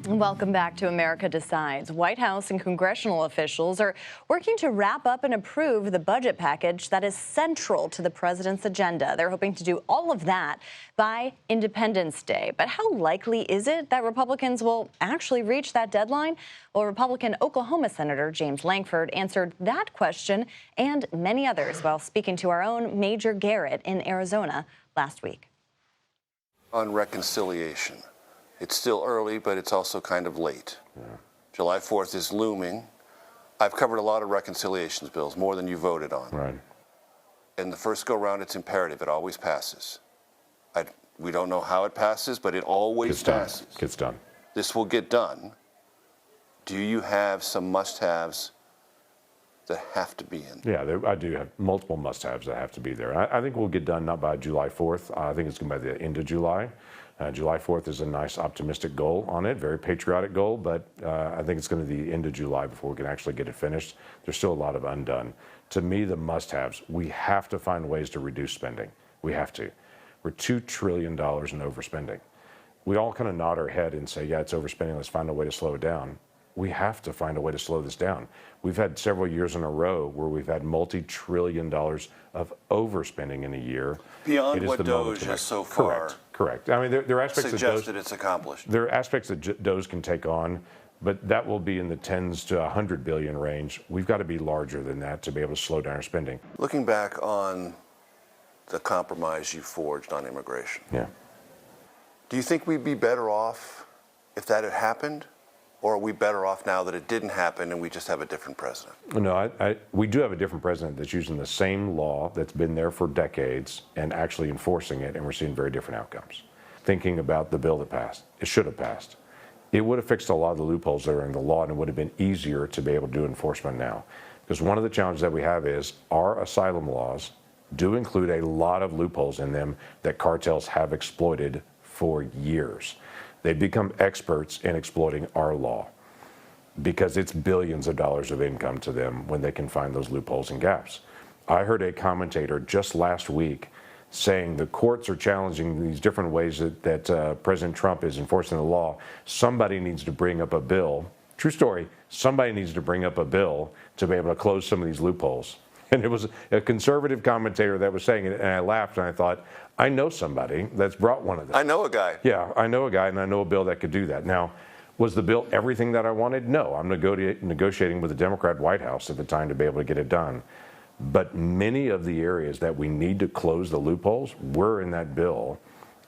Welcome back to America Decides. White House and congressional officials are working to wrap up and approve the budget package that is central to the president's agenda. They're hoping to do all of that by Independence Day. But how likely is it that Republicans will actually reach that deadline? Well, Republican Oklahoma Senator James Lankford answered that question and many others while speaking to our own Major Garrett in Arizona last week. On reconciliation. It's still early, but it's also kind of late. Yeah. July 4th is looming. I've covered a lot of reconciliations bills, more than you voted on. Right. In the first go-round, it's imperative. It always passes. We don't know how it passes, but it always passes. Gets done. This will get done. Do you have some must-haves that have to be in? Yeah, I do have multiple must-haves that have to be there. I think we'll get done not by July 4th. I think it's going to be by the end of July. July 4th is a nice optimistic goal on it, very patriotic goal, but I think it's going to be the end of July before we can actually get it finished. There's still a lot of undone. To me, the must-haves, we have to find ways to reduce spending. We have to. We're $2 trillion in overspending. We all kind of nod our head and say, yeah, it's overspending, let's find a way to slow it down. We have to find a way to slow this down. We've had several years in a row where we've had multi-trillion dollars of overspending in a year. Beyond what DOGE has so far. Correct. I mean, there are aspects suggested it's accomplished. There are aspects that DOGE can take on, but that will be in the tens to 100 billion range. We've got to be larger than that to be able to slow down our spending. Looking back on the compromise you forged on immigration. Yeah. Do you think we'd be better off if that had happened? Or are we better off now that it didn't happen and we just have a different president? No, we do have a different president that's using the same law that's been there for decades and actually enforcing it, and we're seeing very different outcomes. Thinking about the bill that passed, it should have passed. It would have fixed a lot of the loopholes that are in the law, and it would have been easier to be able to do enforcement now. Because one of the challenges that we have is our asylum laws do include a lot of loopholes in them that cartels have exploited for years. They've become experts in exploiting our law because it's billions of dollars of income to them when they can find those loopholes and gaps. I heard a commentator just last week saying the courts are challenging these different ways that President Trump is enforcing the law. Somebody needs to bring up a bill. True story. Somebody needs to bring up a bill to be able to close some of these loopholes. And it was a conservative commentator that was saying it, and I laughed and I thought, I know somebody that's brought one of them. I know a guy. Yeah, I know a guy, and I know a bill that could do that. Now, was the bill everything that I wanted? No, I'm negotiating with the Democrat White House at the time to be able to get it done. But many of the areas that we need to close the loopholes were in that bill.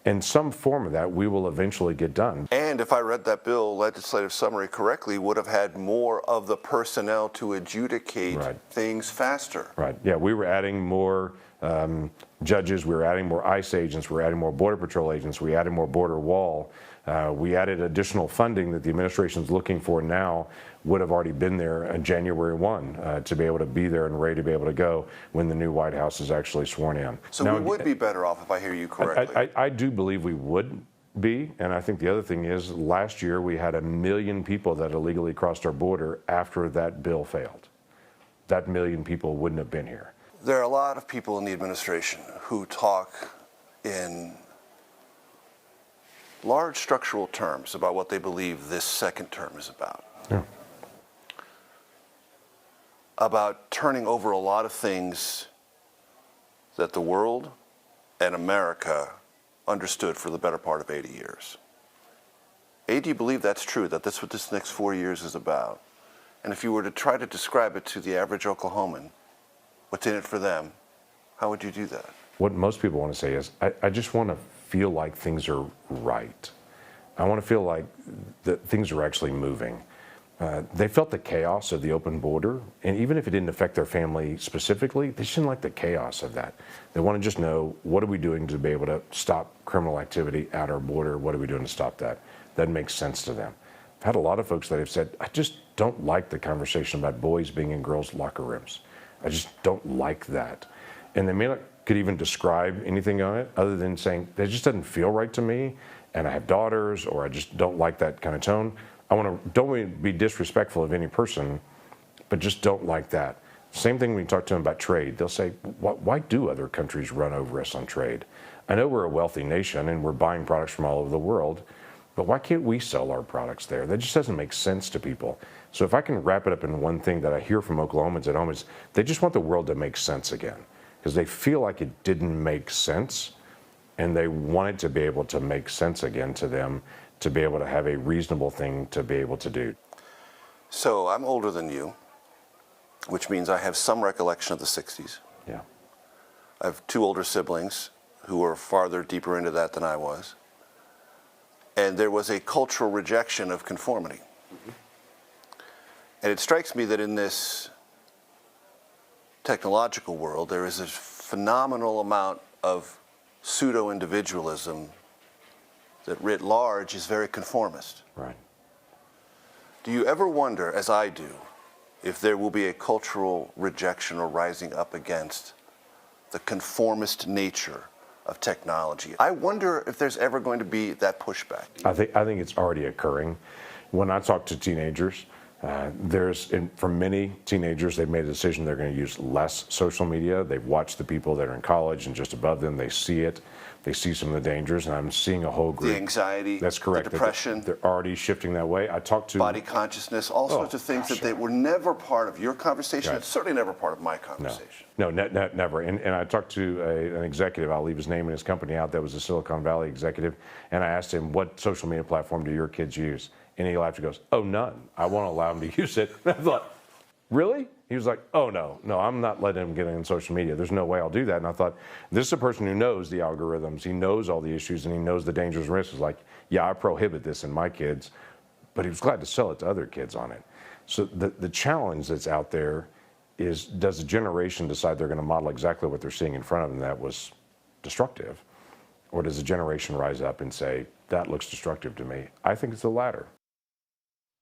And some form of that we will eventually get done. And if I read that bill, legislative summary correctly, would have had more of the personnel to adjudicate things faster. Right, yeah, we were adding more judges, we were adding more ICE agents, we were adding more Border Patrol agents, we added more border wall. We added additional funding that the administration is looking for now would have already been there on January 1 to be able to be there and ready to be able to go when the new White House is actually sworn in. So now, we would be better off if I hear you correctly. I do believe we would be, and I think the other thing is last year we had 1 million people that illegally crossed our border after that bill failed. That 1 million people wouldn't have been here. There are a lot of people in the administration who talk in large structural terms about what they believe this second term is about. Yeah. About turning over a lot of things that the world and America understood for the better part of 80 years. A, do you believe that's true, that that's what this next 4 years is about? And if you were to try to describe it to the average Oklahoman, what's in it for them, how would you do that? What most people want to say is, I just want to feel like things are right. I want to feel like that things are actually moving. They felt the chaos of the open border, and even if it didn't affect their family specifically, they just didn't like the chaos of that. They want to just know, what are we doing to be able to stop criminal activity at our border? What are we doing to stop that? That makes sense to them. I've had a lot of folks that have said, I just don't like the conversation about boys being in girls' locker rooms. I just don't like that. And they may not could even describe anything on it other than saying, that just doesn't feel right to me, and I have daughters, or I just don't like that kind of tone. Don't want to be disrespectful of any person, but just don't like that. Same thing when you talk to them about trade. They'll say, why do other countries run over us on trade? I know we're a wealthy nation and we're buying products from all over the world, But why can't we sell our products there? That just doesn't make sense to people. So if I can wrap it up in one thing that I hear from Oklahomans at home is they just want the world to make sense again because they feel like it didn't make sense and they want it to be able to make sense again to them, to be able to have a reasonable thing to be able to do. So I'm older than you, which means I have some recollection of the 60s. Yeah. I have two older siblings who were farther deeper into that than I was. And there was a cultural rejection of conformity. Mm-hmm. And it strikes me that in this technological world, there is a phenomenal amount of pseudo-individualism that writ large is very conformist. Right. Do you ever wonder, as I do, if there will be a cultural rejection or rising up against the conformist nature of technology? I wonder if there's ever going to be that pushback. I think it's already occurring. When I talk to teenagers, for many teenagers, they've made a decision they're going to use less social media. They've watched the people that are in college and just above them. They see it. They see some of the dangers, and I'm seeing a whole group. The anxiety, that's correct. The depression. They're already shifting that way. I talked to body consciousness, all sorts of things that they were never part of your conversation. Right. It's certainly never part of my conversation. No, never. And I talked to an executive. I'll leave his name and his company out. That was a Silicon Valley executive, and I asked him, "What social media platform do your kids use?" And he laughed and goes, "Oh, none. I won't allow them to use it." And I thought, really? He was like, "Oh, no, I'm not letting him get in social media. There's no way I'll do that." And I thought, this is a person who knows the algorithms. He knows all the issues, and he knows the dangers and risks. He's like, yeah, I prohibit this in my kids, but he was glad to sell it to other kids on it. So the challenge that's out there is, does a generation decide they're going to model exactly what they're seeing in front of them that was destructive? Or does a generation rise up and say, that looks destructive to me? I think it's the latter.